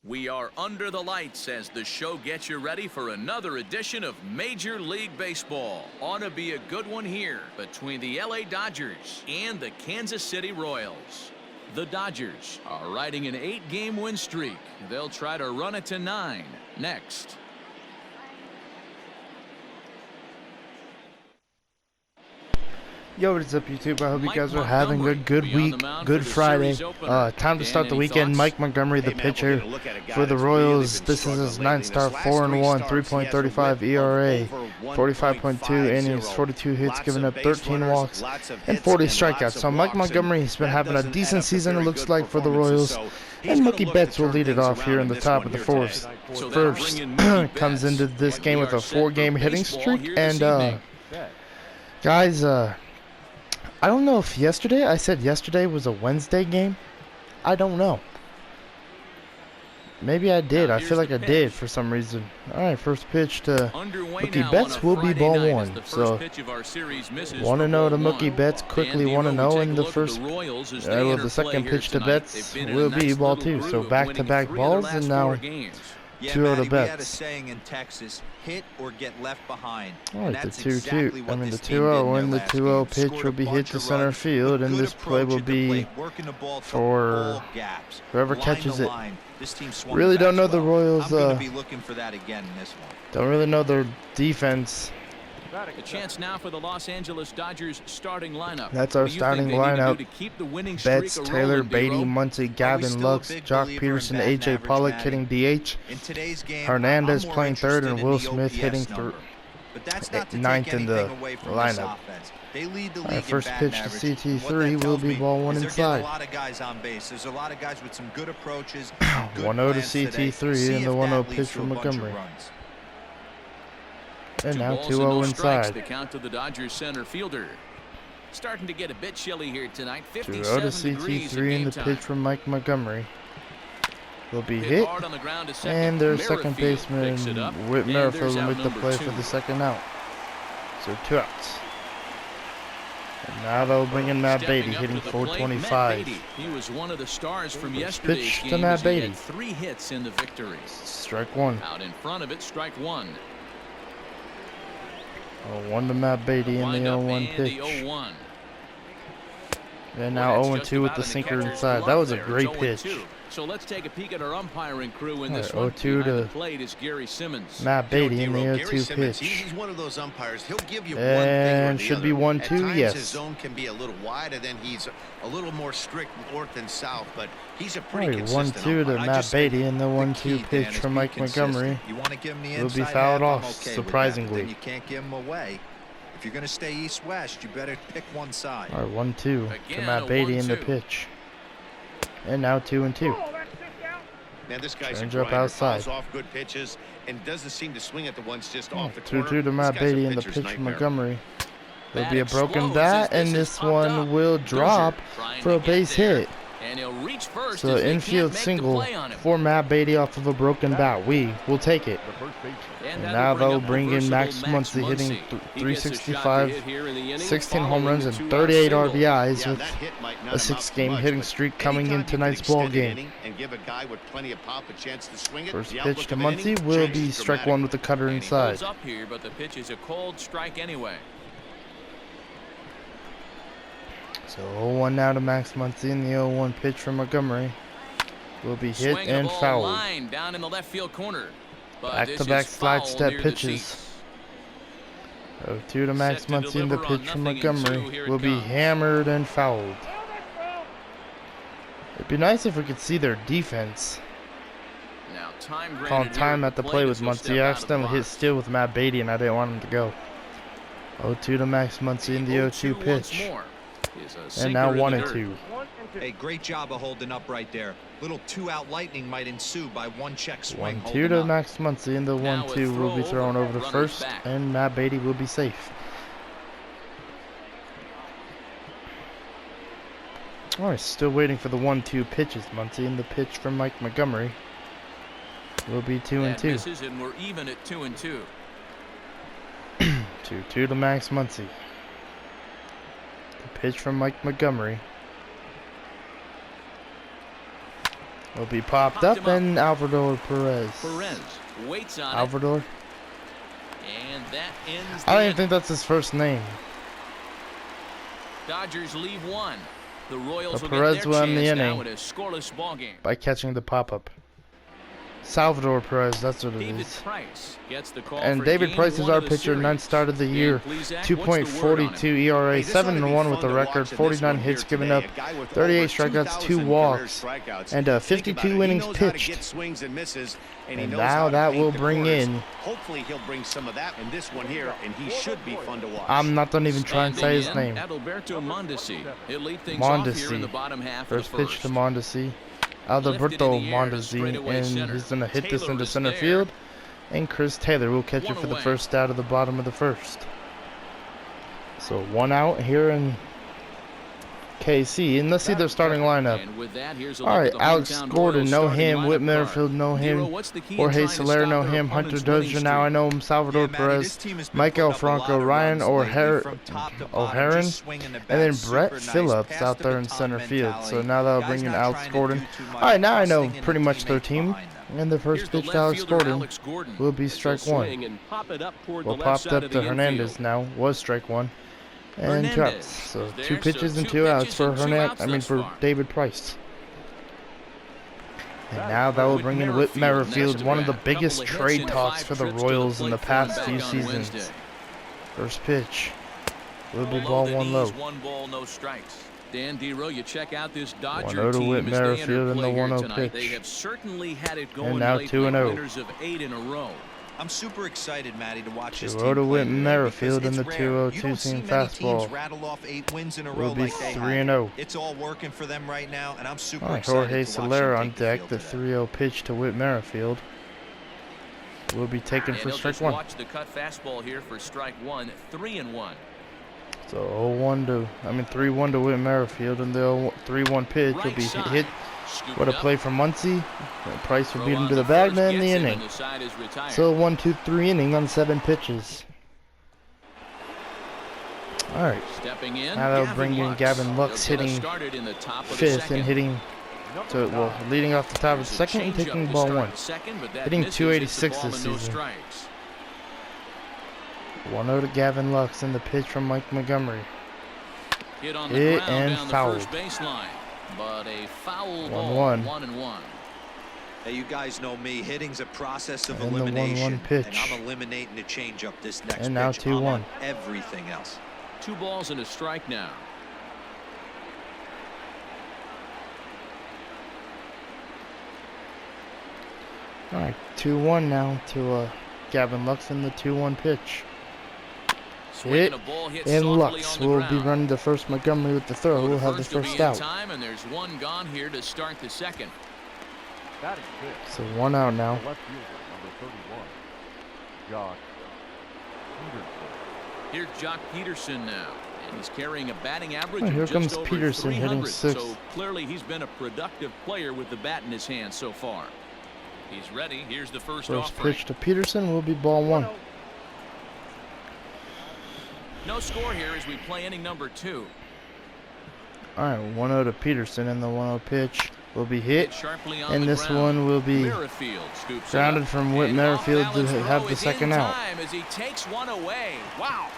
We are under the lights as the show gets you ready for another edition of Major League Baseball. Ought to be a good one here between the LA Dodgers and the Kansas City Royals. The Dodgers are riding an 8-game win streak. They'll try to run it to 9 next. Yo, what is up, YouTube? I hope you guys are having a good week, good Friday. Time to start the weekend. Mike Montgomery, the pitcher for the Royals. This is his 9th start, 4-1, 3.35 ERA, 45.2 innings, 42 hits, giving up 13 walks, and 40 strikeouts. So Mike Montgomery has been having a decent season, it looks like, for the Royals. And Mookie Betts will lead it off here in the top of the fourth. First, comes into this game with a 4-game hitting streak. And, guys, I don't know if I said yesterday was a Wednesday game. I don't know. Maybe I did. I feel like I did for some reason. Alright, first pitch to Mookie Betts will be ball 1. So, 1-0 to Mookie Betts, quickly 1-0 in the first, the second pitch to Betts will be ball 2. So, back-to-back balls, and now 2-0 to Betts. Hit or get left behind. Alright, the 2-2. The 2-0, and the 2-0 pitch will be hit to center field, and this play will be for whoever catches it. Really don't know the Royals. Don't really know their defense. A chance now for the Los Angeles Dodgers starting lineup. That's our starting lineup. Betts, Taylor, Beatty, Muncy, Gavin, Lux, Jock Peterson, AJ Pollock hitting DH. Hernandez playing third, and Will Smith hitting 9th in the lineup. Our first pitch to CT3 will be ball 1 inside. 1-0 to CT3 and the 1-0 pitch from Montgomery. And now 2-0 inside. The count to the Dodgers center fielder. Starting to get a bit chilly here tonight. 2-0 to CT3 and the pitch from Mike Montgomery will be hit. And their second baseman, Whit Merrifield, will make the play for the second out. So 2 outs. And now they'll bring in Matt Beatty, hitting 425. He was one of the stars from yesterday's pitch to game Matt as he Beatty. had 3 hits in the victory. Strike 1. Out in front of it, strike 1. 1 to Matt Beatty in the 0-1 pitch. And now 0-2 with the sinker inside. That was a great pitch. So let's take a peek at our umpiring crew in this one. 0-2 to Matt Beatty in the 0-2 pitch. He's one of those umpires. He'll give you and should be 1-2, yes. His zone can be a little wide, and then he's a little more strict north and south, but he's a pretty consistent 1-2 to Matt Beatty in the 1-2 pitch from Mike Montgomery. Will be fouled off, surprisingly. You can't give him away. If you're going to stay east-west, you better pick one side. All right, 1-2 to Matt Beatty in the pitch. And now 2-2. Man, this guy's Change up outside. off good pitches and doesn't seem to swing at the ones just off the 2-2 to Matt Beatty in the pitch from Montgomery. There'll be a broken bat, and this one will drop for a base hit. So infield single for Matt Beatty off of a broken bat. We will take it. And now they'll bring in Max Muncy, hitting 365, 16 home runs, and 38 RBIs with a 6-game hitting streak coming in tonight's ball game. First pitch to Muncy will be strike 1 with the cutter inside. Up here, but the pitch is a cold strike anyway. So 0-1 now to Max Muncy, and the 0-1 pitch from Montgomery will be hit and fouled. Down in the left field corner. Back-to-back slide step pitches. 0-2 to Max Muncy, and the pitch from Montgomery will be hammered and fouled. It'd be nice if we could see their defense. Calling time at the play with Muncy. I accidentally hit steal with Matt Beatty, and I didn't want him to go. 0-2 to Max Muncy, and the 0-2 pitch. And now 1-2. Hey, great job of holding up right there. Little 2-out lightning might ensue by 1 check swing. 1-2 to Max Muncy, and the 1-2 will be thrown over to first, and Matt Beatty will be safe. Alright, still waiting for the 1-2 pitches. Muncy, and the pitch from Mike Montgomery will be 2-2. 2-2 to Max Muncy. The pitch from Mike Montgomery will be popped up, and Alvaro Perez. Perez waits on Alvaro. it. And that ends I don't even think that's his first name. Dodgers leave one. The Royals will Perez get their won the chance inning now in a scoreless ballgame. by catching the pop-up. Salvador Perez, that's what it David is. Price gets the call And for David game Price is one our of the pitcher, series. 9th start of the year, Dan Plesac, what's the word on 2.42 him? ERA, Hey, this ought to be 7-1 with fun a to record, watch in this 49 one hits here given today. up, A guy with 38 over strikeouts, 2 2,000 walks, career strikeouts. and Think 52 about it. He innings knows how to pitched. get swings and misses, and he And knows now how to that paint will the bring corners. in. Hopefully he'll bring some of that in this one here, and he should be fun to watch. I'm not gonna even try and say his name. Adalberto Mondesi. He'll lead things off here in the bottom half First of the pitch to Mondesi. Alberto Mondesi, and he's gonna hit this into center field. And Chris Taylor will catch it for the first out of the bottom of the first. So 1 out here in KC, and let's see their starting lineup. Alright, Alex Gordon, no him. Whit Merrifield, no him. Jorge Soler, no him. Hunter Dozier, now I know him. Salvador Perez, Michael Franco, Ryan O'Haron, and then Brett Phillips out there in center field. So now they'll bring in Alex Gordon. Alright, now I know pretty much their team. And the first pitch to Alex Gordon will be strike one. Well, popped up to Hernandez now, was strike one. And 2 outs. So 2 pitches and 2 outs for for David Price. And now that will bring in Whit Merrifield, one of the biggest trade talks for the Royals in the past few seasons. First pitch will be ball 1 low. 1 ball, no strikes. Dan Dero, you check out this Dodger 1-0 to team Whit as they Merrifield in the interplay here 1-0 tonight. pitch. They have certainly had it going And now lately, 2-0. winners of 8 in a row. I'm super excited, Matty, to watch this 2-0 team to play Whit today Merrifield because in the it's rare. 2-0 You don't see two-seam many fastball. teams rattle off 8 wins in a row Will be like they have. 3-0. It's all working for them right now, and I'm super Alright, excited Jorge to watch Soler them on take deck. The field 3-0 pitch to Whit Merrifield will be taken And for they'll strike just 1. watch the cut fastball here for strike 1, 3-1. So 3-1 to Whit Merrifield, and the 3-1 pitch will be hit. What a play from Muncy. Price will beat him to the bag, man, in the inning. So 1-2-3 inning on 7 pitches. Alright, now that'll bring in Gavin Lux hitting 5th and hitting, leading off the top of the second and taking ball 1. Hitting .286 this season. 1-0 to Gavin Lux, and the pitch from Mike Montgomery. Hit and fouled. But a foul 1-1. 1-1. Hey, you guys know me. Hitting's a process of And the 1-1 elimination, pitch. and I'm eliminating the changeup this next And now pitch. 2-1. I'm on everything else. 2 balls and a strike now. Alright, 2-1 now to Gavin Lux in the 2-1 pitch. Hit, and Lux will be running the first. Montgomery with the throw will have the first out. And there's 1 gone here to start the second. So 1 out now. Here's Jock Peterson now, and he's carrying a batting average Oh, of here just comes over Peterson 300. hitting 6th. So clearly he's been a productive player with the bat in his hand so far. He's ready. Here's the first offering. Pitch to Peterson will be ball 1. No score here as we play inning number 2. Alright, 1-0 to Peterson, and the 1-0 pitch will be hit. Sharply on And the this ground. one will be Merrifield scoops grounded it up. from Whit And Merrifield off to balance have throw the is second in out. time as he takes 1 away. Wow.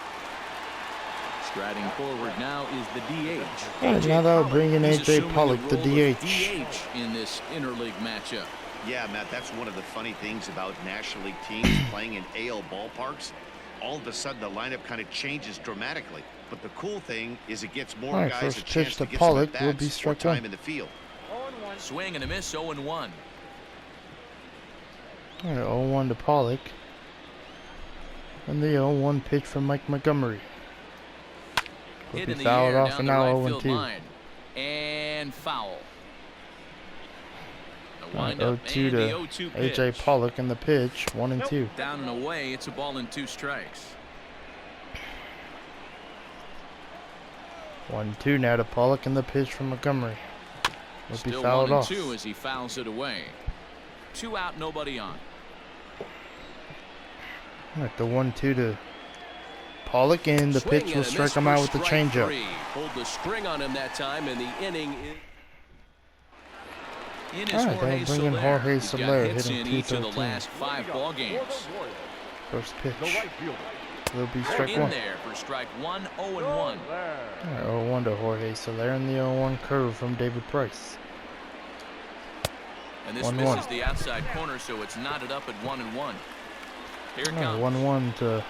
Striding forward now is the DH. Alright, now that'll bring in He's AJ assuming Pollock, the role of DH. in this interleague matchup. Yeah, Matt, that's one of the funny things about National League teams playing in AL ballparks. All of a sudden, the lineup kind of changes dramatically. But the cool thing is it gets more Alright, guys first a chance pitch to to get Pollock some will be at-bats or strike time 1. in the field. Swing and a miss, 0-1. Alright, 0-1 to Pollock. And the 0-1 pitch from Mike Montgomery. Will Hit be in the fouled air off, down and the now right field 0-2. line. And foul. The Alright, windup 0-2 and the to 0-2 pitch. AJ Pollock in the pitch, 1-2. Down and away, it's a ball and 2 strikes. 1-2 now to Pollock, and the pitch from Montgomery will be Still fouled 1 and off. 2 as he fouls it away. 2 out, nobody on. Alright, the 1-2 to Pollock, and the Swing pitch and will a strike miss him for out with the strike changeup. 3. Pulled the string on him that time, and the inning is... Alright, they'll bring in Jorge He's got Soler, hits hitting in each of the 213. last 5 ball games. First pitch will be strike In one. there for strike one, 0-1. Alright, 0-1 to Jorge Soler, and the 0-1 curve from David Price. And this 1-1. misses the outside corner, so it's knotted up at 1-1. Here it comes. 1-1 to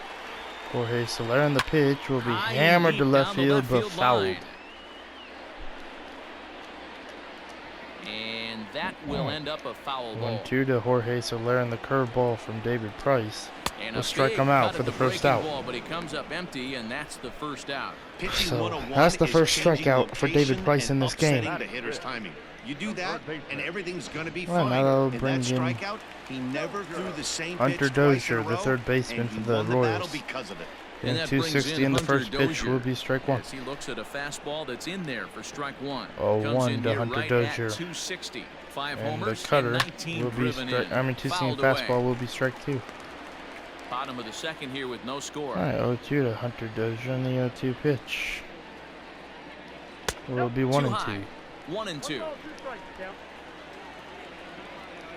Jorge Soler, and the pitch will be High hammered and to deep left down the field, left but field fouled. line. And that will end up a foul ball. 1-2 to Jorge Soler, and the curveball from David Price And will a strike big him out cut for at the first out. ball, but he comes up empty, and that's the first out. Pitching So 101 that's the is first changing strikeout for David location Price in and this game. upsetting the hitter's timing. You do that, and everything's going to be Well, fine. now they'll In bring that in strikeout, he never threw the same Hunter pitch twice in a Dozier, the row, third baseman and for he the won the battle Royals. because of it. And And that brings 260 in in the Hunter first pitch Dozier will be strike one. as he looks at a fastball that's in there for strike one. 0-1 Comes in to here Hunter right Dozier. at 260. 5 And the homers cutter and 19 will be driven strike. in. I mean, two-seam Fouled away. fastball will be strike two. Bottom of the second here with no score. All right, 0-2 to Hunter Dozier, and the 0-2 pitch will be 1-2. 1-2.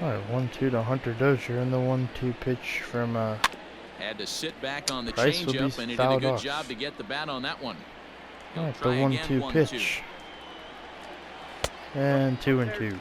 All right, 1-2 to Hunter Dozier, and the 1-2 pitch from Had to sit back on the Price will be changeup, and he did a fouled good off. job to get the bat on that one. all He'll right, the try again, 1-2 1-2. pitch, and 2-2.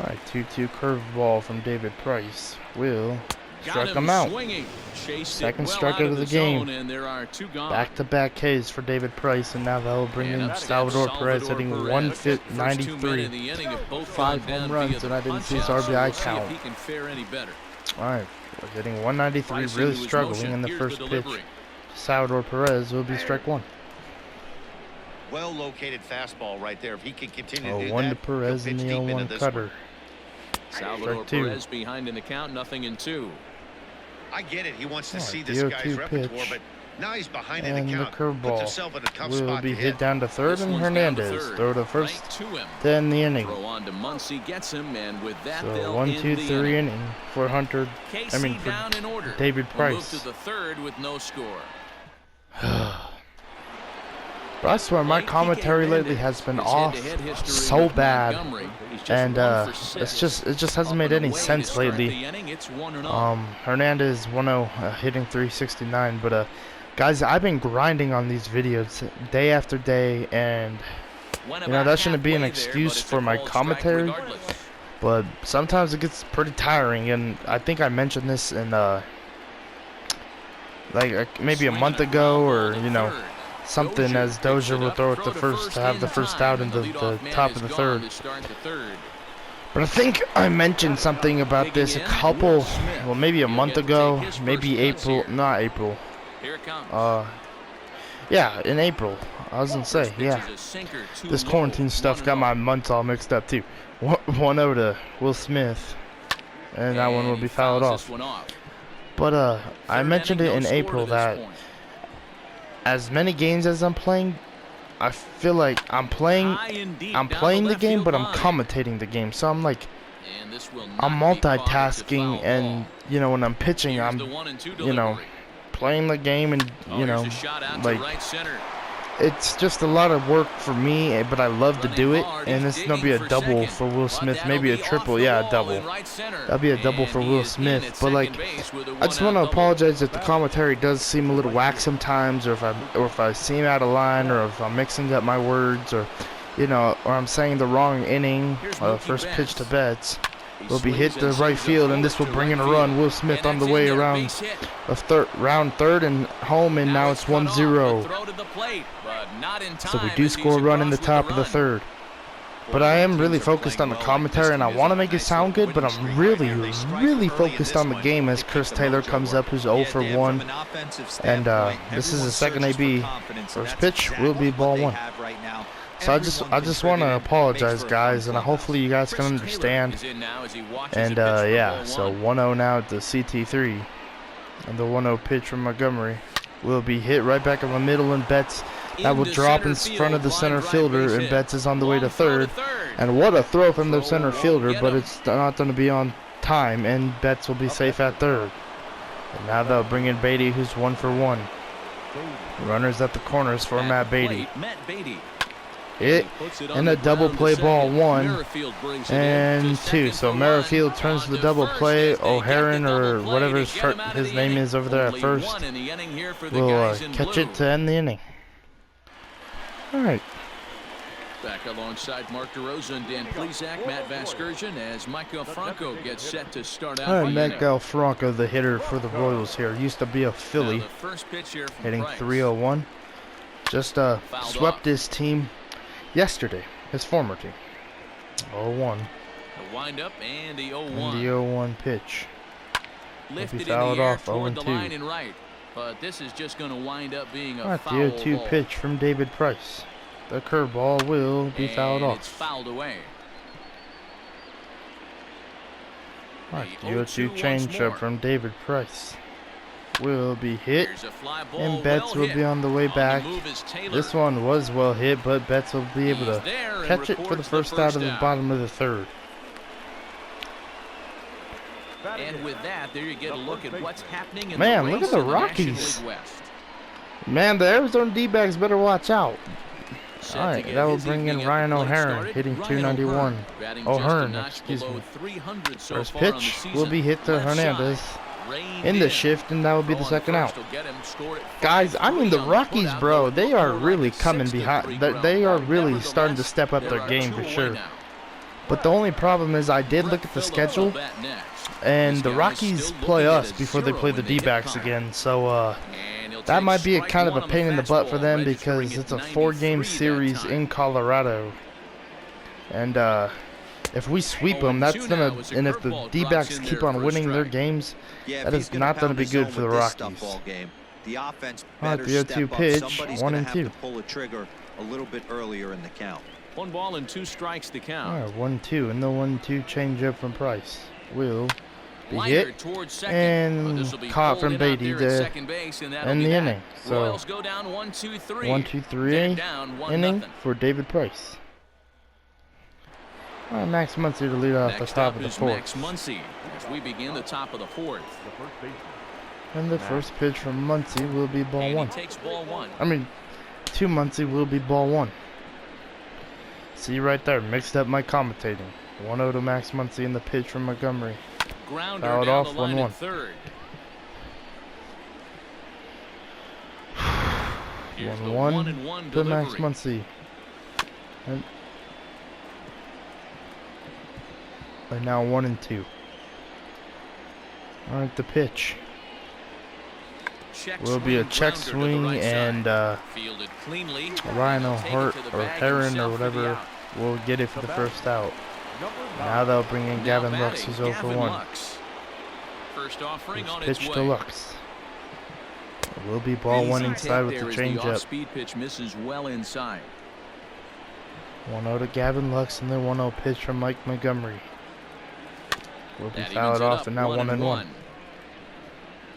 All right, 2-2 curveball from David Price will strike him out. Swinging. Chased Second it well strikeout out of the zone, game. and there are 2 gone. Back-to-back Ks for David Price, and now they'll bring And in up steps Salvador Perez Salvador hitting Perez. First 2 men in 193. the inning have both 5 gone home down runs, via and I didn't the see his punch-out, so RBI we'll see count. if he can fare any better. All right, hitting 193, Price really into his struggling motion. in the Here's first the pitch. delivery. Salvador Perez will be strike one. Well-located fastball right there. If he can continue to do 0-1 that, to Perez he'll and pitch the deep into 0-1 this cutter. one. Salvador Strike two. Perez behind in the count, 0-2. I get it. He wants to All right, see the this 0-2 guy's repertoire, pitch. but now he's behind in And the the count. Puts curveball himself in a tough will spot be to hit hit. down to third, This and one's down to Hernandez third. throw to first Right to him. to end the inning. Throw on to Muncy, gets him, and with that So they'll 1-2-3 end the inning. inning for Hunter. KC I mean for down in order. David We'll move Price. to the third with no score. But I swear my commentary lately has been off so bad, and it just hasn't made any sense lately. Hernandez 1-0 hitting 369, but guys, I've been grinding on these videos day after day, and you know that shouldn't be an excuse for my commentary, but sometimes it gets pretty tiring, and I think I mentioned this in like maybe a month ago, or you know, something, as Dozier will throw it to first to have the first out in the top of the third. But I think I mentioned something about this a couple, well, maybe a month ago, maybe April, not April. Yeah, in April. I was gonna say, yeah. This quarantine stuff got my months all mixed up too. 1-0 to Will Smith, and that one will be fouled off. But I mentioned it in April that as many games as I'm playing, I feel like I'm playing the game, but I'm commentating the game. So I'm like, I'm multitasking, and you know, when I'm pitching, I'm, you know, playing the game, and you know, like, it's just a lot of work for me, but I love to do it. And this is gonna be a double for Will Smith, maybe a triple, yeah, a double. That'll be a double for Will Smith. But like, I just want to apologize if the commentary does seem a little whack sometimes, or if I seem out of line, or if I'm mixing up my words, or you know, or I'm saying the wrong inning. First pitch to Bettis will be hit to right field, and this will bring in a run. Will Smith on the way around round third and home, and now it's 1-0. So we do score a run in the top of the third. But I am really focused on the commentary, and I want to make it sound good, but I'm really, really focused on the game as Chris Taylor comes up, who's 0 for 1. And this is the second AB. First pitch will be ball 1. So I just want to apologize, guys, and hopefully you guys can understand. And yeah, so 1-0 now at the CT3. And the 1-0 pitch from Montgomery will be hit right back in the middle, and Betts, that will drop in front of the center fielder, and Betts is on the way to third. And what a throw from the center fielder, but it's not going to be on time, and Betts will be safe at third. And now they'll bring in Beatty, who's 1 for 1. Runners at the corners for Matt Beatty. hit, and a double play ball 1 and 2. So Merrifield turns to the double play. O'Haron, or whatever his name is over there at first, will catch it to end the inning. All right. Back alongside Mark DeRosa and Dan Plesac, Matt Vasgersian, as Michael Franco gets set to start out. All right, Michael Franco, the hitter for the Royals here, used to be a Philly, hitting .301. Just swept his team yesterday, his former team. 0-1. The windup and the 0-1. And the 0-1 pitch. Lifted He fouled off toward the 0-2. line and right, but this is just going to wind up being a The foul 0-2 ball. pitch from David Price. The curveball will be fouled off. It's fouled away. Alright, the 0-2 changeup from David Price will be hit, and Betts will be on the way back. This one was well hit, but Betts will be able to catch it for the first out of the bottom of the third. And with that, there you get a look at what's happening in Man, the look race at the in Rockies. National League West. Man, the Arizona D-backs better watch out. Set All to right, get that will his bring in evening at Ryan the plate O'Haron, started. hitting Ryan .291. batting just a O'Hearn, notch excuse below me. 300 so First far on the pitch season. will be hit to Left Hernandez side, reined in the shift, and that will be the Throwing second out. first will get him, scored at Guys, I mean, the 5-3 on Rockies, putout. bro, they are More really like a coming 6-3 behind. ground. They are really starting to Nevertheless, step up there their are game 2 for away sure. now. But the only problem is I did look at the Phillip will schedule, bat next. and This the guy Rockies still play looking at us a before they 0 play the when they hit D-backs Connor. again. So And he'll that take might be a strike kind of a one on pain the in the butt for fastball, them registering because at it's a 93 4-game that series time. in Colorado. And if we sweep them, that's 0-2 gonna, now as a and if the curveball D-backs drops in keep there on for a winning their strike. games, Yeah, that if is he's not gonna pound be the good zone for the with this stuff Rockies. all game, the offense All right, better the step 0-2 up. pitch, Somebody's 1 gonna and have 2. to pull a trigger a little bit earlier in the count. 1 ball and 2 strikes to count. All right, 1-2, and the 1-2 changeup from Price will be Liner hit towards second, and but this will be caught pulled from in out Beatty there at to second base, and that'll end be the that. inning. So Royals go down 1-2-3. 1-2-3 They're down 1-0. inning for David Price. All right, Max Muncy to lead off the Next top up of the is fourth. Max Muncy as we begin the top of the fourth. And the first pitch from Muncy will be ball And 1. he takes ball 1. I mean, to Muncy will be ball 1. See right there, mixed up my commentating. 1-0 to Max Muncy in the pitch from Montgomery. Grounder Fouled down off, the line 1-1. at third. Here's the 1-1 1-1 to Max delivery. Muncy. And now 1-2. All right, the pitch Check will be a swing, check grounder to the swing, right and side. Fielded cleanly. Ryan He'll take it O'Hart to the or bag Heron or himself for the whatever out. will get it for the first out. Now they'll bring in Now Gavin batting, Lux, who's 0 for Gavin 1. Lux. First offering on Pitch its to way. Lux. It will be ball 1 Easy inside take with the there as changeup. off-speed pitch misses well inside. 1-0 to Gavin Lux, and then 1-0 pitch from Mike Montgomery. Will be That fouled evens it off, up, and now 1-1.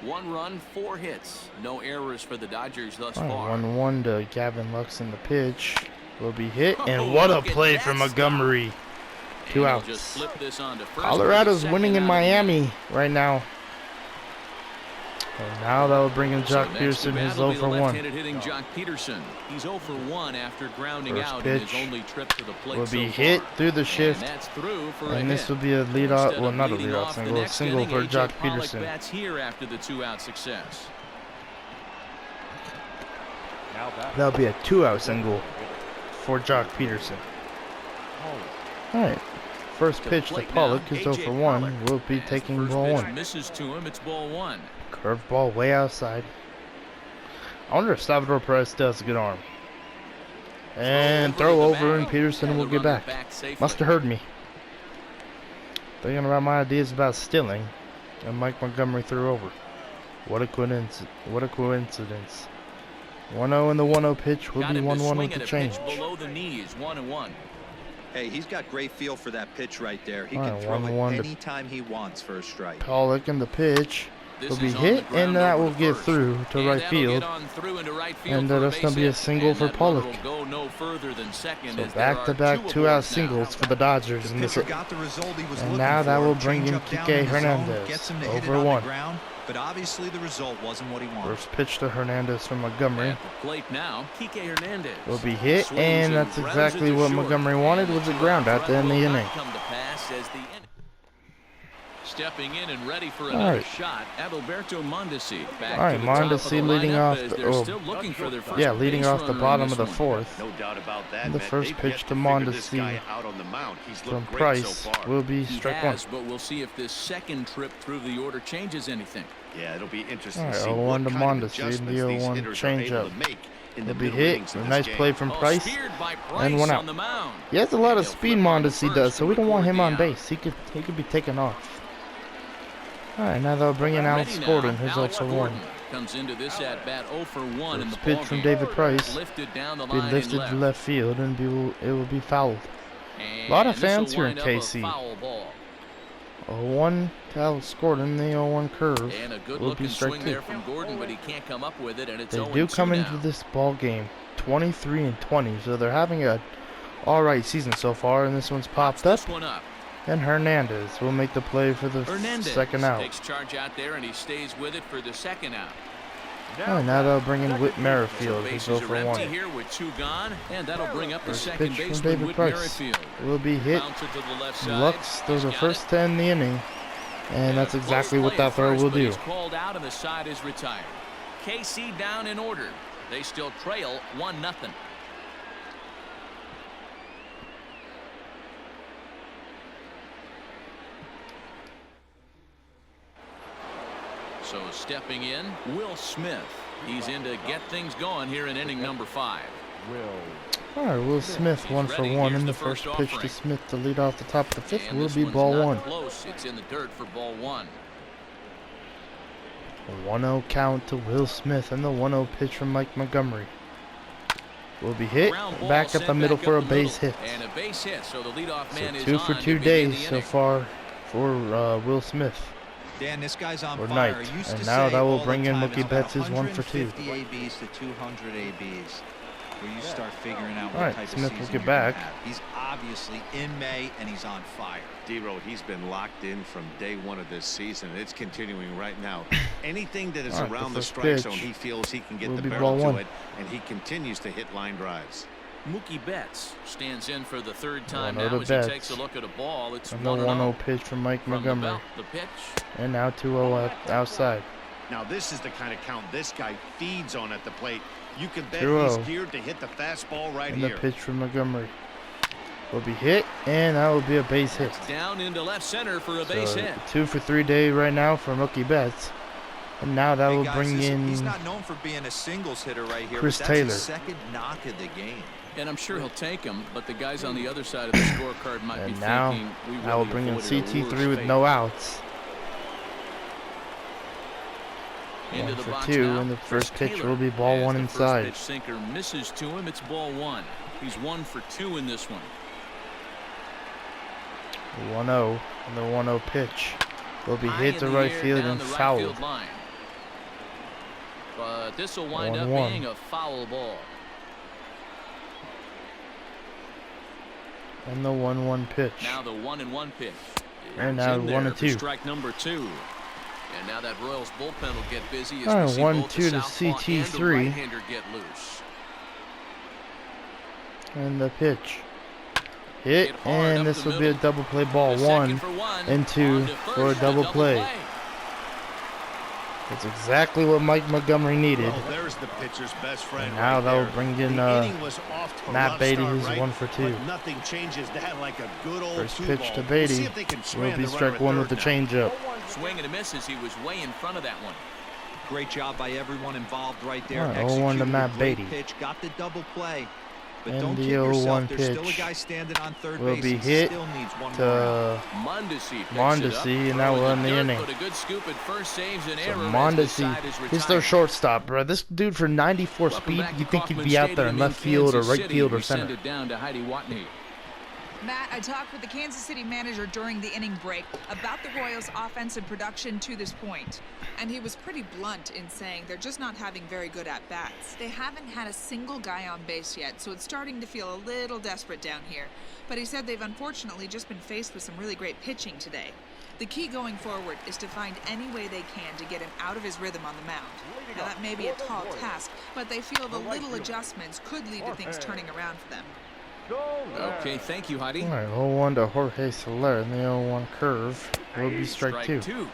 1 run, 4 hits. No errors for the Dodgers thus All far. right, 1-1 to Gavin Lux in the pitch. Will be hit, Oh, and what a look at play that from stop. Montgomery. And 2 he'll outs. just flip this on to first Colorado's for the winning in second out of the inning. Miami right now. And now they'll bring in Jock So next Pearson, to bat who's will 0 be the for 1. left-handed hitting Jock Peterson. He's 0 for 1 after grounding First out in his pitch only trip to the plate Will so be far. hit through the And shift. that's through for a And this hit. will be a lead off, Instead well, of not a leading lead off off the single, a next single inning, for AJ Jock Pollock Peterson. bats here after the 2-out success. That'll be a 2-out single for Jock Peterson. Alright, first pitch to plate Pollock, now, who's 0 AJ for 1, Pollock. will be As the taking first ball pitch 1. misses to him, it's ball 1. Curveball way outside. I wonder if Salvador Perez still has a good arm. And throw over, and Peterson will get back. Must have heard me. Thinking about my ideas about stealing, and Mike Montgomery threw over. What a coincidence. What a coincidence. 1-0 in the 1-0 pitch will Got be him to 1-1 swing with the at a change. pitch below the knees, 1-1. Hey, he's got great feel for that pitch right there. He All can right, throw 1-1 it to anytime he wants for a strike. Pollock in the pitch will be hit, and that will get through to right field. And that's going to be a single for Pollock. So back-to-back two-out singles for the Dodgers. And now that will bring in Kike Hernandez over one. But obviously the result wasn't what he wanted. First pitch to Hernandez from Montgomery. At the plate now, Kike Hernandez Will be hit, and that's exactly what Montgomery wanted, was a ground out to end the inning. Stepping in and ready for another shot, Adalberto Mondesi. All right, Mondesi leading off the leading off the bottom of the fourth. No doubt about that. And the first pitch to Mondesi from Price will be strike one. But we'll see if this second trip through the order changes anything. Yeah, it'll be interesting All to right, see 0-1 to what kind of Mondesi, adjustments the these 0-1 hitters are able changeup. to make in the Will be middle hit. innings of A this nice game. play from Price, and one out. He has a lot of speed, Mondesi does, so we don't want him on base. He could be taken off. All right, now they'll bring in Alex Gordon, who's 0 for 1. Comes into this at bat 0 for 1 in the pitch from David Price. Lifted down the Be line lifted to left field, and it will be fouled. A lot of fans here in KC. 0-1 to Alex Gordon, the 0-1 curve. And a good will looking be strike swing two. there from Gordon, but he can't come up with it, and it's They 0-2 do come into now. this ball game 23-20, so they're having a all-right season so far, and this one's popped up. This one up. And Hernandez will make the play for the second out. Takes charge out there, and he stays with it for the second out. All right, now they'll bring in Whit Merrifield, who's 0 for 1. Here with 2 gone, and that'll bring up the First second pitch from baseman, David Whit Price Merrifield. will be hit. Mounted to the left side. Lux throws the He's got first it. 10 in the inning, and that's exactly what that throw will do. He's called out, and the side is retired. KC down in order. They still trail 1-0. So stepping in, Will Smith. He's in to get things going here in inning number 5. All right, Will Smith 1 for 1, and the first pitch to Smith to lead off the top of the fifth will be ball 1. Close. It's in the dirt for ball 1. A 1-0 count to Will Smith, and the 1-0 pitch from Mike Montgomery will be hit back at the middle for a base hit. And a base hit, so the leadoff man is 2 for 2 days so far for Will Smith. Dan, this guy's on Or fire. Knight. Used And to now say that will all bring the in time Mookie it's about Betts is 1 for 2. 150 ABs to 200 ABs, where you start figuring out All what right, type Smith of will season get you're gonna back. have. He's obviously in May, and he's on fire. D-Road, he's been locked in from day 1 of this season. It's continuing right now. Anything that is All right, around the the first strike pitch zone, he feels he can get will the be barrel ball to 1. it, and he continues to hit line drives. Mookie Betts stands in for the 3rd time 1-0 now to as Betts. he takes a look at a ball. It's And the 1-0. 1-0 pitch from Mike From the Montgomery. belt, the pitch. And now 2-0 outside. Now this is the kind of count this guy feeds on at the plate. You can bet 2-0. he's geared to hit the fastball right And here. the pitch from Montgomery will be hit, and that will be a base hit. Down into left center for a base So hit. 2 for 3 day right now for Mookie Betts. And now that Hey, will guys, bring he's in not known for being a singles hitter right here. Chris but that's Taylor. his second knock of the game. And I'm sure he'll take him, but the guys on the other side of the scorecard might be And now thinking we I will really bring in avoided a CT3 worse with fate. no outs. Into 1 the for box 2, now, and the first Chris pitch Taylor. will be ball As 1 the inside. First pitch sinker misses to him. It's ball 1. He's 1 for 2 in this one. 1-0, and the 1-0 pitch will be High hit in to the right air, field down and the right fouled. field line. But this will wind up 1-1. being a foul ball. And the 1-1 pitch. Now the 1-1 pitch. And It's now in there 1-2. for strike number 2. And now that Royals bullpen will get busy as All we right, see 1-2 both the to southpaw and the CT3. right-hander get loose. And the pitch. Hit, Hard and up this the will be a middle. double play ball The 1 second for 1. and 2 On to for a first, double play. That's exactly what Mike Montgomery needed. Well, there's the pitcher's best friend. And now right they'll there. bring in The inning was off to a Matt rough Beatty, start, who's right? 1 for 2. But nothing changes that like a good old First two pitch ball. to We'll Beatty see if they can will strand be the runner strike at 1 third with the now. changeup. Swing and a miss as he was way in front of that one. Great job by everyone involved right there. All right, 0-1 to Executed a Matt great Beatty. pitch, got the double play. But And don't the kid yourself. 0-1 There's still a pitch guy standing on third will base. be He hit still needs one more out. to Mondesi picks it up, Mondesi, and that will end the dirt, inning. but a good scoop at first, saves an So error as the Mondesi, side is he's their retired. shortstop, bro. This dude for 94 Welcome speed, back you to think he'd Kauffman be out there in Stadium left field or Kansas right City. field or We send center. it down to Heidi Watney. Matt, I talked with the Kansas City manager during the inning break about the Royals' offensive production to this point. And he was pretty blunt in saying they're just not having very good at-bats. They haven't had a single guy on base yet, so it's starting to feel a little desperate down here. But he said they've unfortunately just been faced with some really great pitching today. The key going forward is to find any way they can to get him out of his rhythm on the mound. Now, that may be a tall task, but they feel the little adjustments could lead to things turning around for them. Okay, thank you, Heidi. All right, 0-1 to Jorge Soler, and the 0-1 curve will be strike two.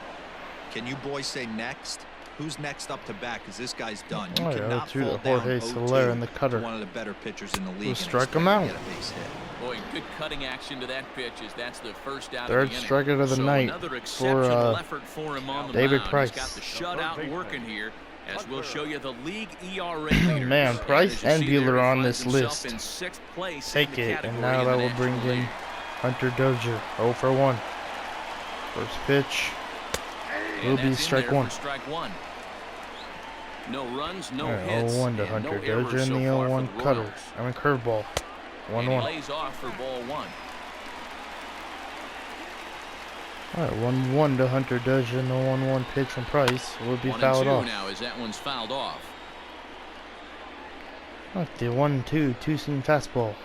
Can you boys say next? Who's next up to bat? Because this guy's done. You All right, cannot 0-2 fall to down Jorge 0-2 Soler in the cutter. One of the better pitchers in the league. We'll strike him out. Boy, good cutting action to that pitch as that's the first out Third of the inning. strikeout of the night another for effort for him on the David mound. Price. He's got the shutout working here, as we'll show you the league ERA leaders. Man, Price and Buehler on this list. In sixth place Take in the it, and category now in that the will bring National in League. Hunter Dozier, 0 for 1. First pitch will be strike one. Strike one. No runs, no All right, hits, 0-1 to and Hunter no errors Dozier and so the far for 0-1 the cutter. Royals. I mean curveball. And he 1-1. lays off for ball one. All right, 1-1 to Hunter Dozier and the 1-1 pitch from Price will be fouled 1-2 off. now as that one's fouled off. The 1-2 two-seam fastball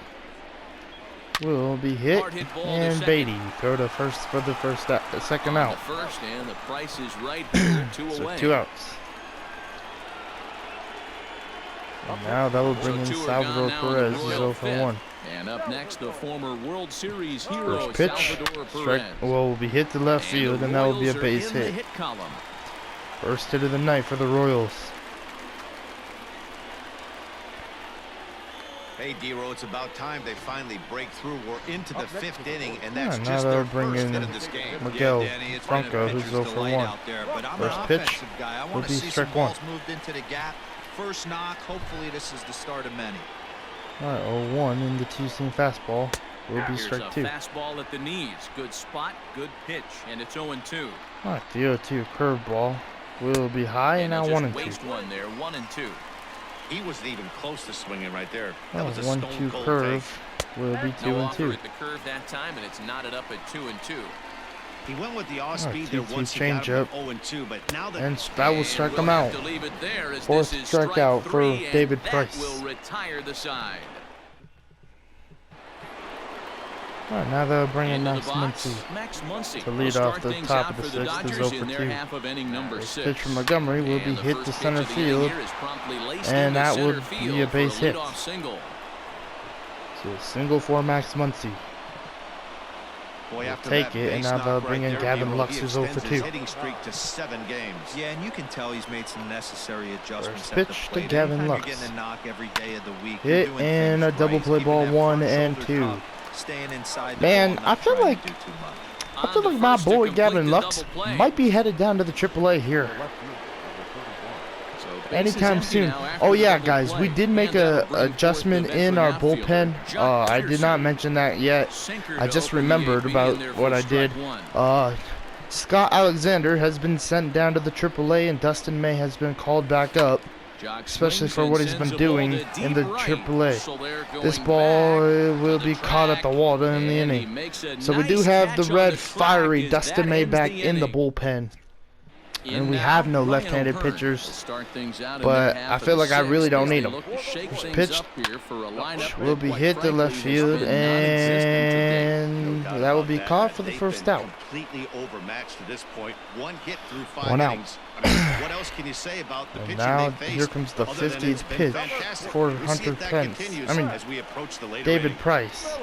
will be hit, Hard hit ball to and second. Beatty throw to first for the second On out. the first, and the Price is right here, two So away. 2 outs. And now that will bring in So 2 are gone Salvador now in the Perez, Royal 0 for fifth. 1. And up next, the former World Series hero, First pitch, Salvador strike, Perez. will be hit to left field, the and that will be a Royals are base in the hit. hit column. First hit of the night for the Royals. Hey, D-Row, it's about time they finally break through. We're into the 5th inning, and Yeah, that's now just they'll their bring first in hit of this game. Miguel Danny, it's Franco, been a who's pitcher's 0 for delight 1. out there, but I'm First an pitch offensive guy. I will want to be see some strike one. balls moved into the gap. First knock. Hopefully, this is the start of many. All right, 0-1 in the two-seam fastball will be Here's strike a 2. fastball at the knees. Good spot, good pitch, and it's 0-2. All right, the 0-2 curveball will be high, and now they'll 1 just and 2. waste one there, 1-2. He wasn't even close to swinging right there. That Oh, was a 1-2 stone cold curve will be 2 No and offer 2. at the curve that time, and it's knotted up at 2-2. take. He went with the off-speed there 2-2 once he got him changeup. 0-2, but now that And that will strike him we'll out. have to leave it there as Fourth this is strikeout for strike 3, David and that Price. will retire the side. All right, now they'll bring in Into Max the box, Muncy Max Muncy to will lead start off the things top out of the for the 6th is Dodgers 0 in for their 2. half of inning number This 6. pitch from Montgomery will be And the hit first to pitch center of the inning field, here is promptly laced and into that center would be field a base for a hit. leadoff single. So a single for Max Muncy. Boy, We'll after take that it, and base now knock they'll right bring in there, Gavin D-Row, Lux, he who's 0 for extends 2. his hitting streak to 7 games. Yeah, and you can tell he's made some necessary adjustments First at the pitch to plate. Gavin Anytime Lux. You're getting a knock every day of the week. Hit you're doing and things a double right. play Keeping ball, that 1 front and shoulder 2. cup, staying inside the Man, ball, I not feel trying like- to do too much. I feel like my boy Gavin Lux might be headed down to the AAA here anytime soon. Oh yeah, guys, we did make a adjustment in our bullpen. I did not mention that yet. I just remembered about what I did. Scott Alexander has been sent down to the AAA, and Dustin May has been called back up, especially for what he's been doing in the AAA. This ball will be caught at the wall to end the inning. So we do have the red fiery Dustin May back in the bullpen. And we have no left-handed pitchers, but I feel like I really don't need them. Pitch will be hit to left field, and that will be caught for the first out. Completely overmatched to this point. 1 hit through 5 1 out. innings. I mean, what else can you say about the And pitching now they faced? here comes the other than it's 50th been pitch fantastic. for We'll see Hunter if that Pence. continues I mean, as we approach the later David innings. Price.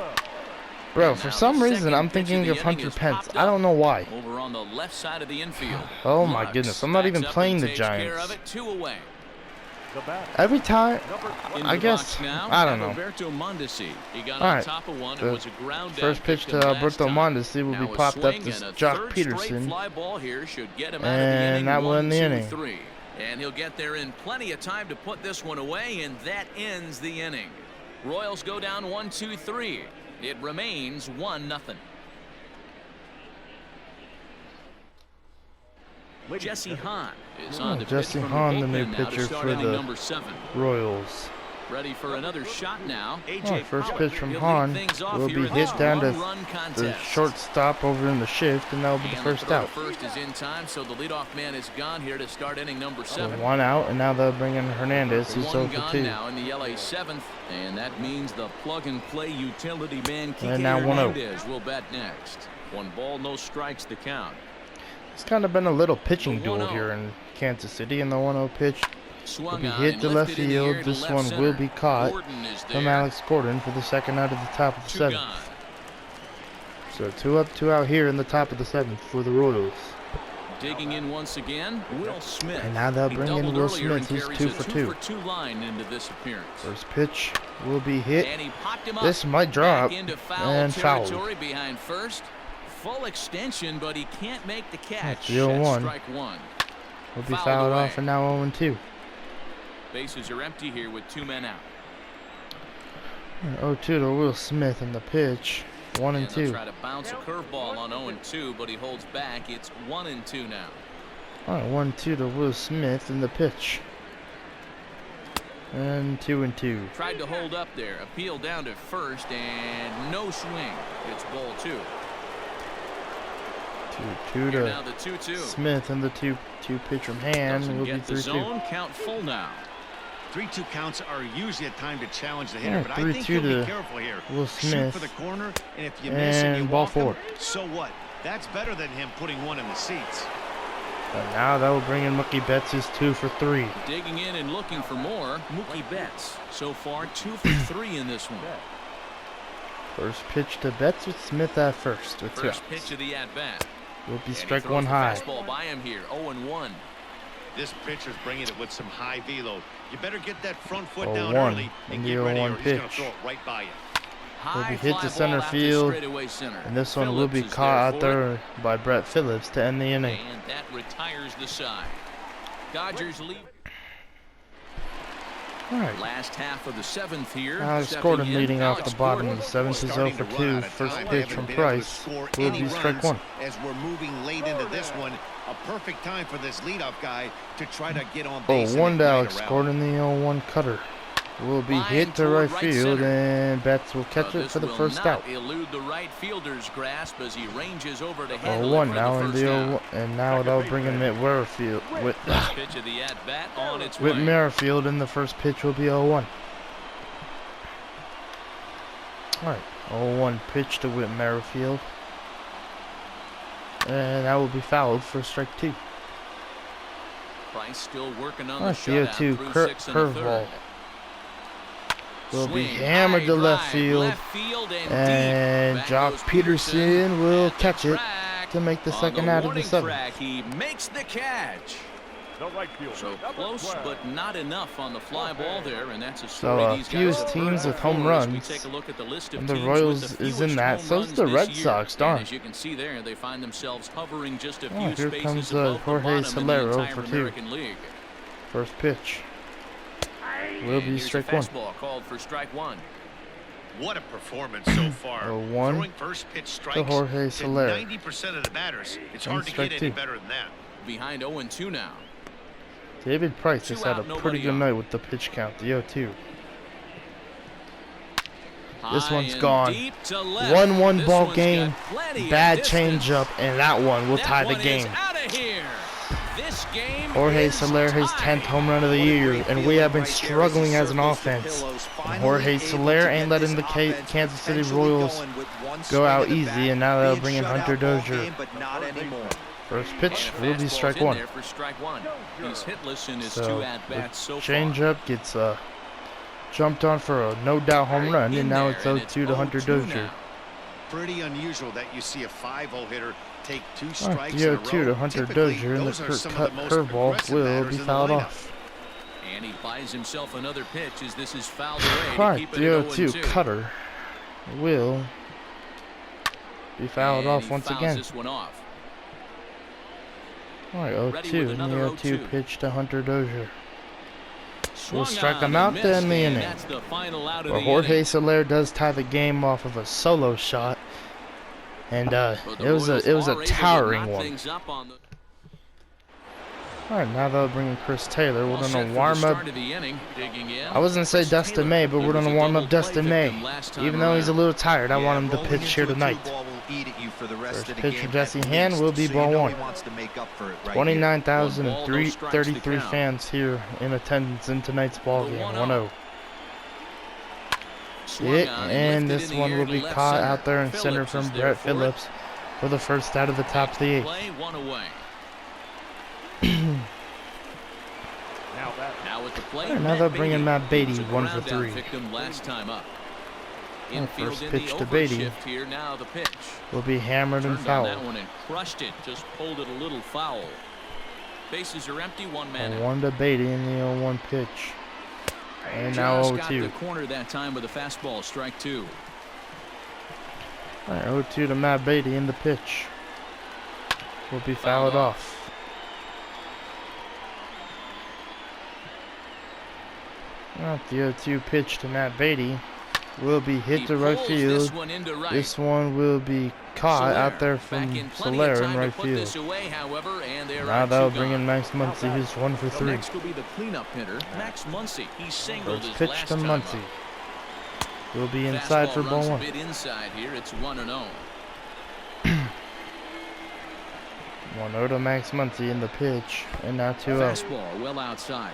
Bro, for some reason I'm thinking of Hunter Pence. I don't know why. Over on the left side of the infield. Oh my goodness, I'm not even playing the Giants. Every time, I guess, I don't know. Alright, the first pitch to Alberto Mondesi will be popped up to Jock Peterson, and that will end the inning. And he'll get there in plenty of time to put this one away, and that ends the inning. Royals go down 1-2-3. It remains 1-0. Jesse Hahn is on to Jesse pitch from Hahn, the bullpen new now to pitcher start for inning the number 7. Royals. Ready for another shot now. Oh, first pitch from Hahn will be hit down to the shortstop over in the shift, and that will be the first out. First is in time, so the leadoff man is gone here to start inning number 7. So 1 out, and now they'll bring in Hernandez, who's 0 for 2. Now in the LA 7th, and that means the plug-and-play utility man And now 1-0. Hernandez will bat next. 1 ball, no strikes to count. It's kind of been a little pitching duel here in Kansas City, and the 1-0 pitch will be hit to left field. This one will be caught from Alex Gordon for the second out of the top of the 7th. So 2 up, 2 out here in the top of the 7th for the Royals. Digging in once again, Will Smith. And now they'll bring in Will Smith. He's 2 for 2. Line into this appearance. First pitch will be hit. And he popped him up. This might drop and foul. Behind first. Full extension, but he can't make the catch. 0-1. Strike 1. Will be fouled off, and now 0-2. Bases are empty here with 2 men out. 0-2 to Will Smith in the pitch. 1-2. Try to bounce a curveball on 0-2, but he holds back. It's 1-2 now. All right, 1-2 to Will Smith in the pitch. And 2-2. Tried to hold up there. Appeal down to first, and no swing. It's ball 2. 2-2 to now the 2-2. Smith, and the 2-2 pitch from Hand will be 3-2. Count full now. 3-2 counts are usually a time to challenge the hitter, Yeah, but I think you'll be careful here. Will Smith. Shoot for the corner, and if you miss and you ball walk 4. him, so what? That's better than him putting 1 in the seats. And now that will bring in Mookie Betts, who's 2 for 3. Digging in and looking for more. Mookie Betts so far 2 for 3 in this one. First pitch to Betts with Smith at first. With First pitch of the at-bat. Will be strike 1 high. Fastball by him here. 0-1. This pitcher's bringing it with some high velo. You better get that front foot 0-1 down early and in the get ready, or 0-1 he's going to pitch. throw it right by you. Will be hit to center field, and this one will be caught out there by Brett Phillips to end the inning. And that retires the side. Dodgers lead. All right. Last half of the 7th here. Alex Gordon leading off the bottom of the 7th is 0 for 2. First pitch from Price will be strike 1. As we're moving late into this one, a perfect time for this leadoff guy to try to get on base. 0-1 to Alex Gordon, the 0-1 cutter will be hit to right field, and Betts will catch it for the first out. Elude the right fielder's grasp as he ranges over to 0-1 now in the 0-1, and now they'll bring in Whit Merrifield. Whit Merrifield, and the first pitch will be 0-1. All right, 0-1 pitch to Whit Merrifield, and that will be fouled for strike 2. Price still working on the 0-2 curveball will be hammered to left field, and Jock Peterson will catch it to make the second out of the 7th. He makes the catch. So close, but not enough on the fly ball there, and that's a story. So fewest teams with home runs, and the Royals is in that. So is the Red Sox. Darn. As you can see there, they find themselves hovering just a few here spaces comes above Jorge the bottom in the Solero entire for 2. American League. First pitch will be strike 1. Fastball called for strike 1. What a performance so far. 0-1 Throwing first pitch strikes to Jorge Solero. 90% of the batters. It's And hard to strike get any 2. better than that. Behind 0-2 now. David Price has 2 had out, a pretty nobody good on. night with the pitch count, the 0-2. This High one's and gone. deep to left. 1-1 This ball one's game. got plenty of Bad distance. changeup, and that one will That tie the one game. is outta here. This game Jorge is Soler, his tied. 10th home run of the year, and we have been struggling as an offense. And Jorge Soler ain't letting the Kansas City Royals go out easy, and now they'll bring in Hunter Dozier. First pitch will be strike Fastball's in 1. there for strike 1. He's hitless in his So 2 at-bats so far. changeup gets jumped on for a no-doubt home run, and now it's 0-2 to Hunter 0-2 Dozier. now. Pretty unusual that you see a 5-0 hitter take 2 All right, strikes the in a 0-2 row. to Hunter Typically, Dozier, and the those are some of the most curveball aggressive will batters be in the fouled lineup. off. And he buys himself another pitch as this is fouled away All to right, keep the it at 0-2 0-2. cutter will be fouled And off he once fouls again. this one off. All right, Ready 0-2, with and the another 0-2 0-2. pitch to Hunter Dozier. Swung We'll strike on him and out to missed, end the and inning. that's the final out of But the Jorge inning. Soler does tie the game off of a solo shot, and But the it was Royals a are able to towering knock one. things up on the Alright, now they'll bring in Chris Taylor. We're All going set to for warm the up. start of the inning, digging in. I was going to say Chris Dustin Taylor, May, but who we're going was to a warm double up Dustin play May. victim last time Even though he's a around. little tired, I want him to rolling pitch here into a tonight. two-ball will eat at you for the rest First of the pitch game from Jesse at Hand least, will be so ball you know one. he wants to make up for it right here. 29,333 fans here in attendance in tonight's ball game. 1-0. Hit, and this one will be caught out there in center from Brett Phillips for the first out of the top of the eighth. Play one away. Now with the plate, Now they'll bring in Matt Beatty, He was a 1 for ground down 3. victim last time up. First Infield in pitch the to Beatty. overshift here. Now the pitch. Will be hammered and Turned on that fouled. one and crushed it. Just pulled it a little foul. Bases are empty. One man out. 1 to Beatty in the 0-1 pitch. And now Just got 0-2. the corner that time with a fastball. Strike two. Alright, 0-2 to Matt Beatty in the pitch. Will be fouled off. Alright, the 0-2 pitch to Matt Beatty will be hit He to right pulls field. This one into right. This one will be caught out there from Back in plenty Soler of in time to right put field. this away, however, and there Now are that'll two bring in gone. Max Muncy, who's 1 for 3. Next will be the cleanup hitter, Max Muncy. He singled First his pitch last to time Muncy. up. Will be inside Fastball for ball runs 1. a bit inside here. It's 1-0. 1-0 to Max Muncy in the pitch, and now 2-0. Fastball well outside.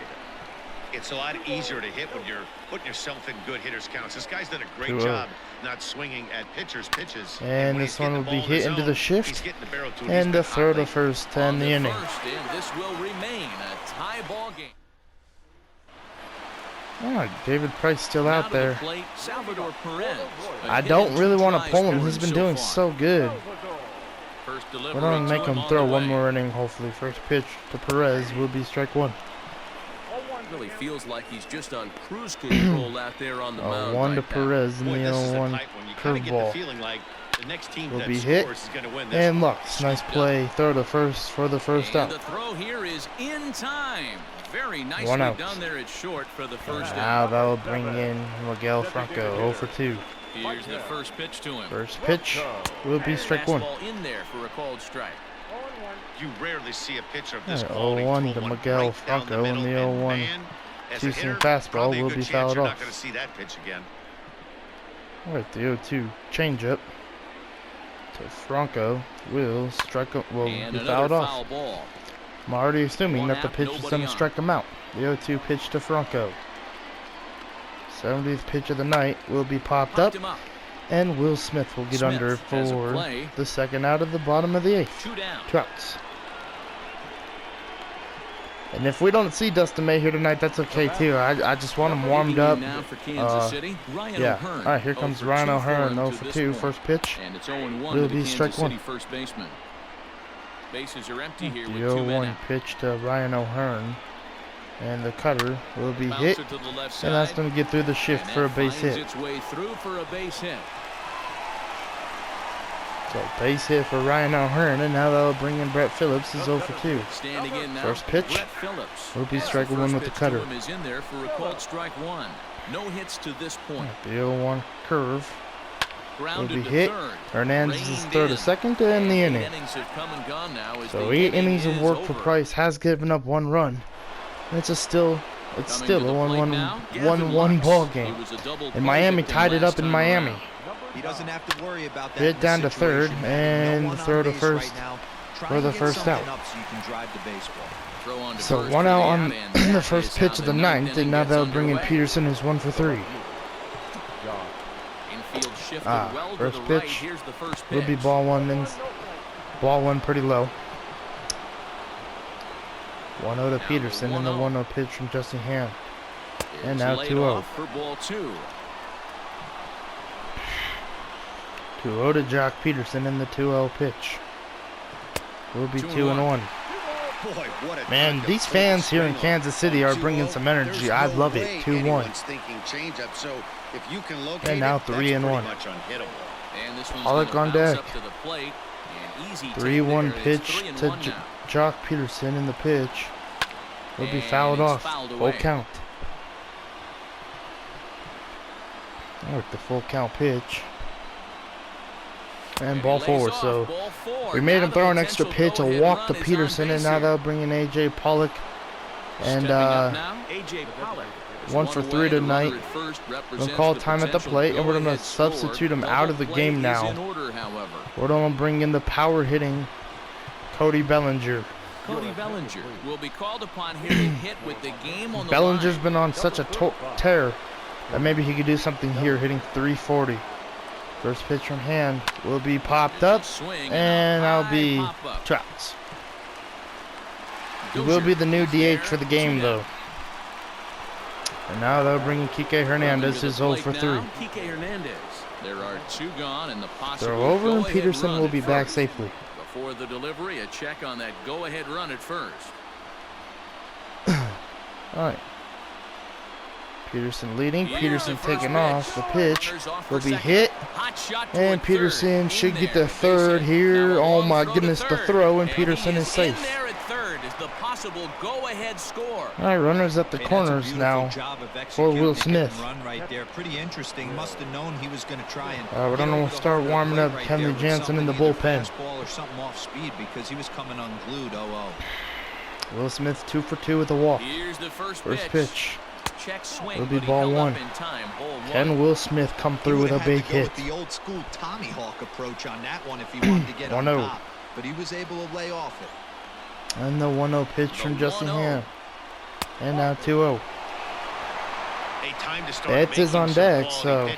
It's a lot easier to hit when you're putting yourself in good hitters counts. This guy's done a great 2-0. job not swinging at pitchers' pitches. And when this he's one getting will the be ball in hit his into zone, the he's shift, getting the barrel to it. and He's the been throw to hot first to On end the to inning. first, and this will remain a tie ball game. Oh, David Price still Now out to the there. plate, Salvador Perez. A I hit don't and really two want to tries pull him. for He's been so doing far. so good. First We're delivery going to make to him on throw the one way. more inning, hopefully. First pitch to Perez will be strike 1. Really feels like he's just on cruise control out there on the mound 1 to right now. Perez in Boy, the this is a 0-1 tight one. You kind of get the curveball. feeling like the next team Will that be hit, scores is going to win this and one. Lux. Nice play. Throw to first for the first And out. the throw here is in time. Very nicely 1 out. done there at short for the first Now out. that'll bring in Miguel Franco, 0 for 2. Here's the first pitch to him. First pitch will be strike 1. Fastball in there for a called strike. You rarely see a pitcher of this Alright, quality 0-1 throw to one Miguel right down the Franco in middle, the and 0-1. man, as a Two-seam hitter, fastball probably a will good be chance fouled you're not off. going to see that pitch again. Alright, the 0-2 changeup to Franco will strike him, will And be another fouled off. foul ball. I'm already assuming One that the out, pitch is nobody going to on. strike him out. The 0-2 pitch to Franco. 70th pitch of the night will be popped up, Popped him up. and Will Smith will get Smith under has a for play. the second out of the bottom of the 8th. 2 down. 2 outs. And if we don't see Dustin May here tonight, that's okay too. I just want him warmed Digging up. in now for Kansas City, Ryan Yeah. O'Hearn. Alright, here comes 0 for Ryan 2 for O'Hearn, him 0 to for this 2, point. first pitch. And it's 0-1 Will to the be Kansas strike City 1. first baseman. Bases are empty here The with 2 men 0-1 out. pitch to Ryan O'Hearn. And the cutter will be hit. Bouncer to the left side. And that's going to get through the shift And for a that base finds hit. its way through for a base hit. So base hit for Ryan O'Hearn, and now they'll bring in Brett Phillips, who's 0 for 2. Standing in now. First pitch Brett Phillips. will be As strike the 1 first with the pitch to cutter. him is in there for a called strike 1. No hits to this point. The 0-1 curve will Grounded be to hit. third. Hernandez is Reined throw to in. second to end the And inning. innings have come and gone now as So the 8 inning innings of is work for over. Price has given up 1 run. And it's still Coming a to the plate 1-1 now, Gavin 1-1 Lux. ball He game. was a double And play Miami victim tied it last up in time Miami. around. He doesn't have to worry about that. Hit in down this to third, situation. and No one on throw to base first right now. Try for and the get first something out. up so you can drive the baseball. Throw on to So first 1 for out the on and the that first is pitch how of the ninth 9th, inning and now gets they'll bring in underway. Peterson, who's 1 for 3. Infield shifted well to First the right. pitch Here's the first will pitch. be ball 1, and ball 1 pretty low. 1-0 to Peterson, and the 1-0 pitch from Justin Ham. And It's now laid 2-0. off for ball 2. 2-0 to Jock Peterson in the 2-0 pitch. Will be 2-1. Boy, what a Man, time to these put fans the here in swing on. Kansas City are bringing some energy. I love it. 2-1. Anyone's thinking changeup, so if you can locate And now it, that's 3-1. pretty much unhittable. And this one's Pollock gonna on bounce deck. up to the plate. And easy take 3-1 there. It's pitch 3-1 to now. Jock Peterson in the pitch. Will be And fouled it's off. fouled Full away. count. With the full count pitch. And ball four. So we made him throw an extra pitch, a walk to Peterson, and now they'll bring in A.J. Pollock. And 1 for 3 tonight. We'll call time at the plate, and we're going to substitute him out of the game now. We're going to bring in the power hitting Cody Bellinger. Cody Bellinger will be called upon here to hit with the game on the Bellinger's line. been on such a tear that maybe he could do something here, hitting 340. First pitch from hand will be popped up, and that'll be Trouts. He will be the new DH for the game, though. And now they'll bring in Kike Hernandez, who's 0 for 3. Kike Hernandez. There are 2 gone, and the possible Throw over, and Peterson will be back safely. Before the delivery, a check on that go-ahead run at first. All right. Peterson leading. Peterson taking off. The pitch will be hit. And Peterson should get the third here. Oh my goodness, the throw, and Peterson is safe. There at third is the possible go-ahead score. All right, runners at the corners now for Will Smith. Right there. Pretty interesting. Must have known he was going to try and We're going to start warming up Kenley Jansen in the bullpen. or something off speed because he was coming unglued. 0-0. Will Smith 2 for 2 with a walk. Here's the first pitch. Check swing, Will be but he ball held 1. up in time. Ball 1. Can Will Smith come through with a big hit? With the old school Tommy Hawk approach on that one if he wanted to get on 1-0. top, but he was able to lay off it. And the 1-0 pitch from Justin Ham. And now 2-0. Bettis is on deck, so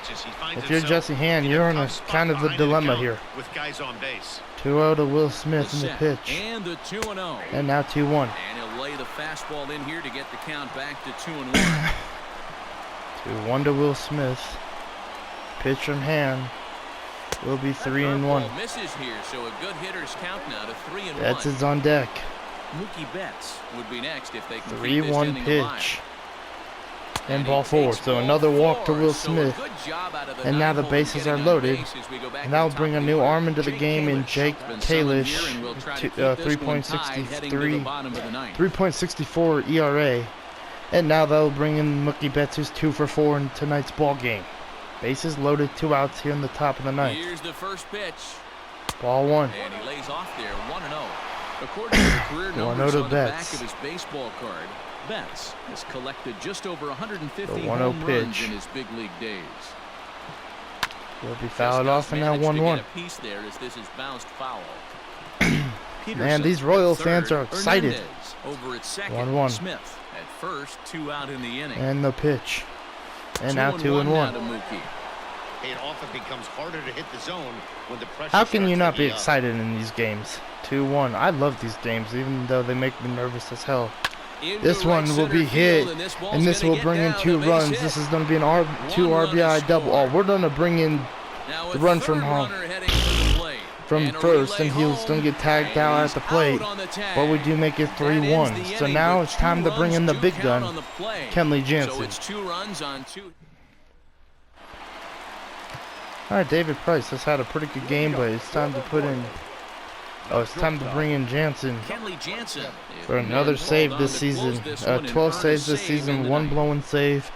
if you're Jesse Hand, you're in a kind of a dilemma here. 2-0 to Will Smith in the pitch. And the 2-0. And now 2-1. And he'll lay the fastball in here to get the count back to 2-1. 2-1 to Will Smith. Pitch from Hand will be 3-1. Misses here, so a good hitter's count now to 3-1. Bettis is on deck. Mookie Betts would be next if they can 3-1 pitch. And ball 4. So another walk to Will Smith. And now the bases are loaded. And that will bring a new arm into the game in Jake Kalish. 3.64 ERA. And now they'll bring in Mookie Betts, who's 2 for 4 in tonight's ball game. Bases loaded, 2 outs here in the top of the ninth. Here's the first pitch. Ball 1. And he lays off there, 1-0. According to the career numbers on the back of his baseball card, Betts has collected just over 150 home runs in his big league days. Will be fouled off, and now 1-1. There as this is bounced foul. Man, these Royal fans are excited. Over at second, 1-1. Smith at first, 2 out in the inning. And the pitch. And now 2-1. It often becomes harder to hit the zone when the pressure. How can you not be excited in these games? 2-1. I love these games, even though they make me nervous as hell. This one will be hit, and this will bring in 2 runs. This is going to be an 2 RBI double. Oh, we're going to bring in the run from home, from first, and he's going to get tagged out at the plate. But we do make it 3-1. So now it's time to bring in the big gun, Kenley Jansen. So it's 2 runs on 2. All right, David Price has had a pretty good game, but it's time to put in. Oh, it's time to bring in Jansen for another save this season. 12 saves this season, 1 blown save,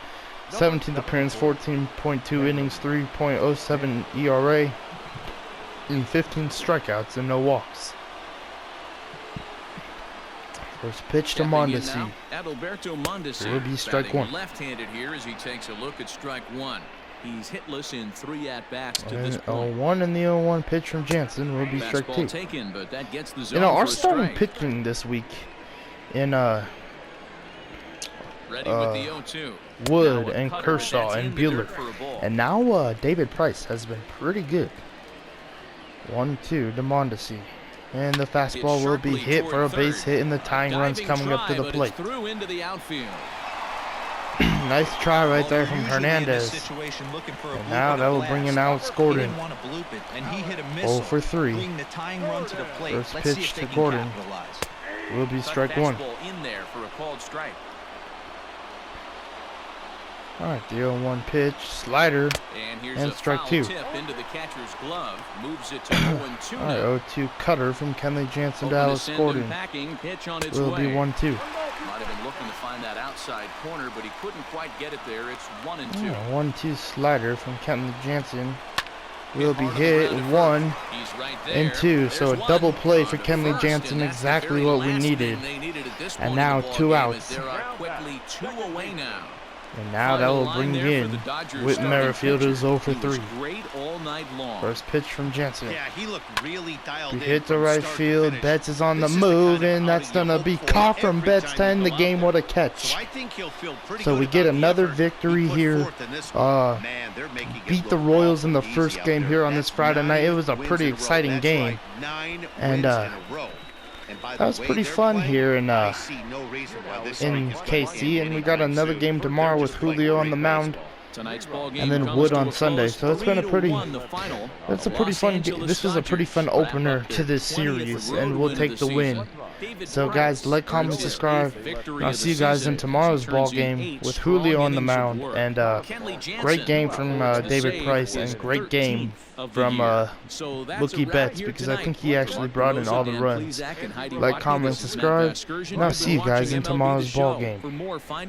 17th appearance, 14.2 innings, 3.07 ERA, and 15 strikeouts and no walks. First pitch to Mondesi. It will be strike 1. Left-handed here as he takes a look at strike 1. He's hitless in 3 at-bats to this point. 0-1 and the 0-1 pitch from Jansen will be strike 2. Taken, but that gets the zone our for a starting strike. pitching this week in Ready with the 0-2. Wood Now a and cutter Kershaw that's and in the dirt Buehler. for a ball. And now David Price has been pretty good. 1-2 to Mondesi. And the fastball will be hit for a base hit, and the tying run's coming up to the plate. Through into the outfield. Nice try right there from Hernandez. And now that will bring in Alex Gordon. 0 for 3. First pitch to Gordon will be strike 1. In there for a called strike. Alright, the 0-1 pitch, slider, and strike 2. Tip into the catcher's glove, moves it to 0-2. Alright, 0-2 cutter from Kenley Jansen to Alex Gordon. Will be 1-2. Might have been looking to find that outside corner, but he couldn't quite get it there. It's 1-2. 1-2 slider from Kenley Jansen will be hit 1 and 2. So a double play for Kenley Jansen, exactly what we needed. And now 2 outs. There are quickly 2 away now. And now that will bring in Whit Merrifield, who's 0 for 3. Great all night long. First pitch from Jansen. Yeah, he looked really dialed in. We hit the from right start to field. finish. Betts is on the This is the move, kind of and that's outing going you to be hope for caught from every Betts time to end you the go game. out What a there. catch. So I think he'll feel pretty So good we get about the another effort victory he put here. forth in this one. Man, they're making it Beat the look Royals in the awful first easy out game there. here on this That's Friday night. It was a 9 pretty wins in a row. exciting That's game. right, 9 And, wins in a row. And by the That was way pretty they're fun playing, here in I see no reason why this in streak is KC, and we got another game tomorrow with Julio on the mound, Tonight's ball game and then comes Wood to on a Sunday. close, So it's been a pretty, 3-1 the final. that's a pretty Los fun. Angeles This was a pretty fun Dodgers opener wrap up to this their 20th series, road and we'll win of take the win. season. David So guys, Price like, comment, earns his subscribe. 8th victory And I'll of the see you guys season in as tomorrow's he ball turns in game 8 with strong Julio on the innings of mound, work. and Kenley Jansen great game from holds the David save Price, for his and great 13th game of the from year. So that's Mookie a wrap Betts, here because I tonight. think he actually brought in all the Once again, runs. please, Zach and Heidi Like, Rocky, comment, this has been Matt subscribe, Vasgersian. and I'll You've see you been guys in watching MLB The tomorrow's ball Show. game. For more, find